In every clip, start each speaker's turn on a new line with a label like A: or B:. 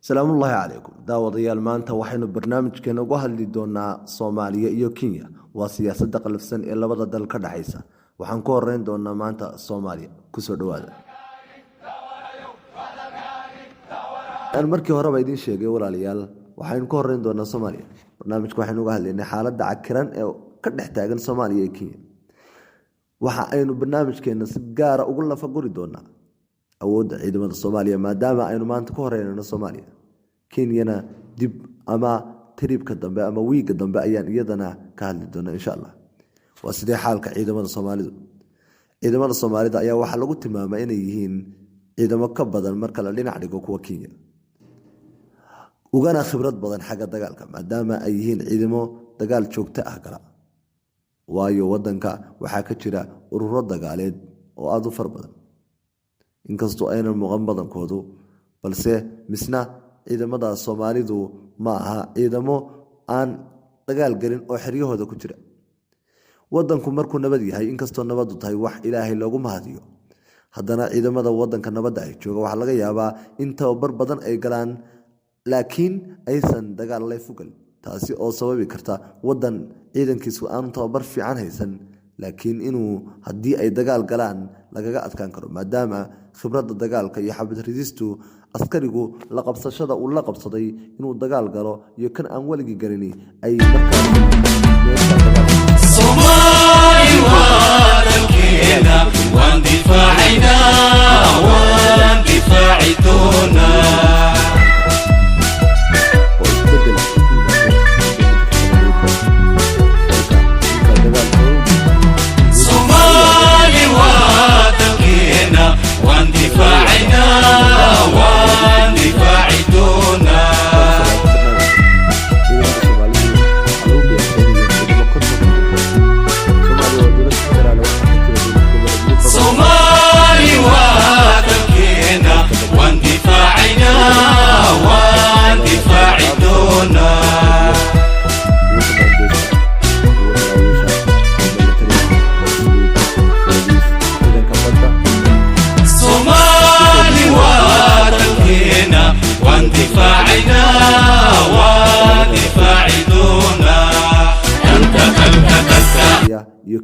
A: سلام الله عليكم داوديال maanta waxaynu barnaamijkeena uga hadli doonaa Soomaaliya iyo Kenya waa siyaasadda qalafsan ee labada dal ka dhaxaysa waxaan ku horeyn doonaa maanta Soomaaliya ku soo dhawaada aan markii hore idin sheegay walaalayaal waxaan ku horeyn doonaa Soomaaliya barnaamijka waxaynu uga hadlaynaa xaaladda cakiran ee ka dhex taagan Soomaaliya iyo Kenya waxa aynu barnaamijkeena si gaar ah ugu lafaguri doonaa awoodda ciidamada Soomaaliya maadaama aynu maanta ku horeynayno Soomaaliya Kenyana dib ama tribka dambe ama wiiga dambe ayaan iyadana ka hadli doonaa insha Allah waa sidee xaalka ciidamada Soomaalida ayaa waxa lagu tilmaamay inay yihiin ciidamo ka badan marka la dhinac dhigo kuwa Kenya ugana khibrad badan xagga dagaalka maadaama ay yihiin ciidamo dagaal joogto ah gala waayo wadanka waxa ka jira ururo dagaaleed oo aad u far badan inkastoo aynan muuqan badankoodu balse misna ciidamada Soomaalidu ma aha ciidamo aan dagaal galin oo xiriyahooda ku jira wadanku markuu nabad yahay inkastoo nabadu tahay wax Ilaahay loogu mahadiyo haddana ciidamada wadanka nabadda ay jooga waxa laga yaabaa in tababar badan ay galaan laakiin aysan dagaal la fugal taasi oo sababi karta wadan ciidankiisu aan tababar fiican haysan laakiin inuu hadii ay dagaal galaan lagaga adkaan karo maadaama khibradda dagaalka iyo xabad ridistu askarigu la qabsashada uu la qabsaday inuu dagaal galo iyo kan aan waligi galini ay markaa
B: Somali wadankeena waan difaacayna waan difaaci doonaa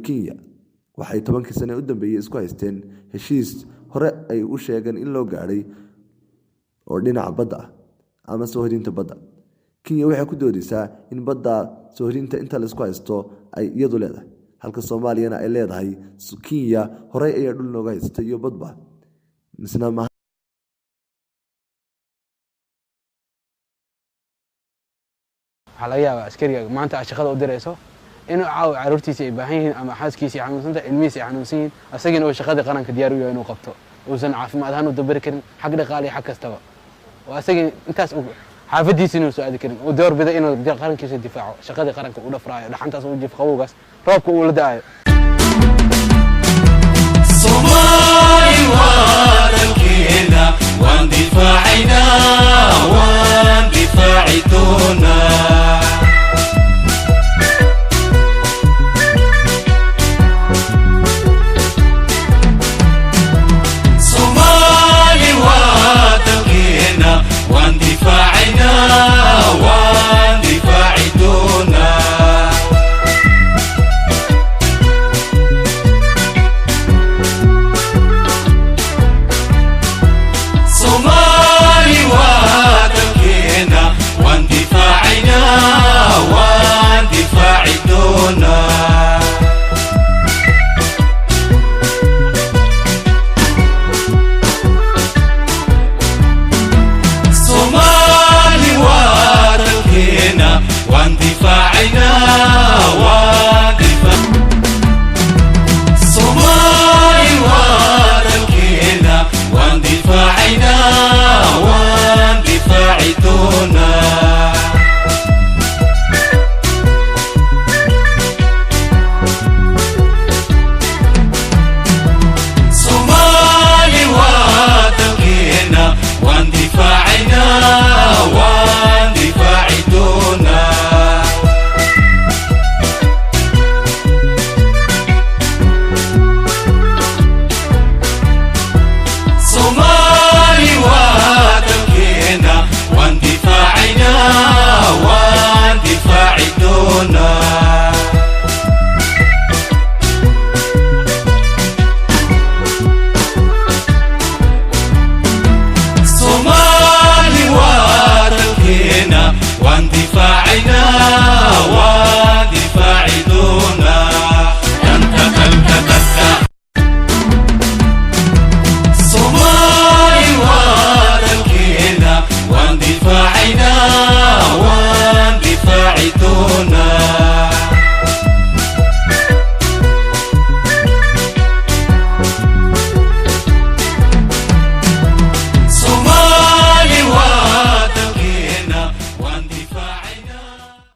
A: Kenya waxay 10 sano u dambeeyay isku haysteen heshiis hore ay u sheegeen in loo gaaray oo dhinaca badda ama soo hodinta badda Kenya waxay ku doodaysaa in badda soo hodinta inta la isku haysto ay iyadu leedahay halka Soomaaliyana ay leedahay Kenya hore ay dhul nooga haystay iyo badba misna
C: حلايا عسكري ما أنت أشخاص أدرسه إنه عاو عرفتي سي باهين أما حاسكي سي حنوسين علمي سي حنوسين أسجن أو شخاص قرن كديارو إنه قبته وزن عارف ما ذهنوا دبر كرن حق دقالي حق استوى وأسجن أنت حافظي سنو سؤال كرن ودور بدأ إنه قرن كيس الدفاع شخاص قرن كولا فراي لحنت أسوي جيف خوجس رابك ولداي
B: Somali wadankeena waan difaacayna waan difaaci doonaa